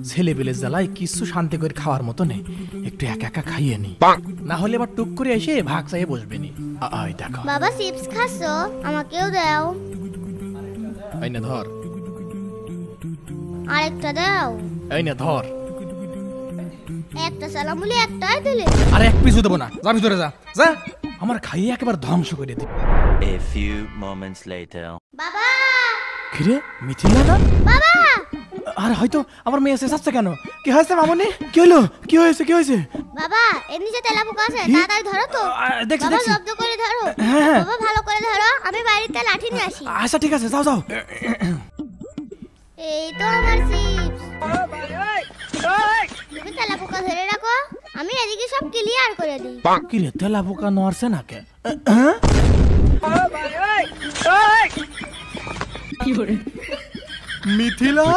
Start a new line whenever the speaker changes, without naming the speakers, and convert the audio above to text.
ছেলে বেলে জ্বালায় কিছু শান্তি করে খাওয়ার মতো নেই, একটু একা একা খাইয়ে নি, না হলে আবার টুক করে এসে ভাগ চাইয়ে বসবে নি। আই দেখো
বাবা চিপস খাচ্ছো, আমাকেও দাও।
এই না ধর,
আরেকটা দাও।
এই না ধর।
একটা সালাম বলে একটাই দিলে।
আরে এক পিছু দেবো না, যা ভিতরে যা যা, আমার খাইয়ে একেবারে ধ্বংস করে দিবি।
A few moments later.
বাবা
কিরে মিথিলা না?
বাবা
আর হয়তো আমার মেয়ে এসে যাচ্ছে কেন? কি হয়েছে মামনি? কি হলো? কি হয়েছে? কি হয়েছে?
বাবা এর নিচে তেলাপোকা আছে,
কি?
তাড়াতাড়ি ধরো তো।
দেখছি
বাবা
দেখছি।
জব্দ করে ধরো।
হ্যাঁ।
বাবা ভালো করে ধরো, আমি বাড়িতে লাঠি নিয়ে আসি।
আচ্ছা ঠিক আছে, যাও যাও।
এই তো আমার চিপস। তুমি তেলাপোকা ধরে রাখো, আমি এদিকে সব ক্লিয়ার করে দিই।
কি রে তেলা পোকা নড়ছে না কে? মিথিলা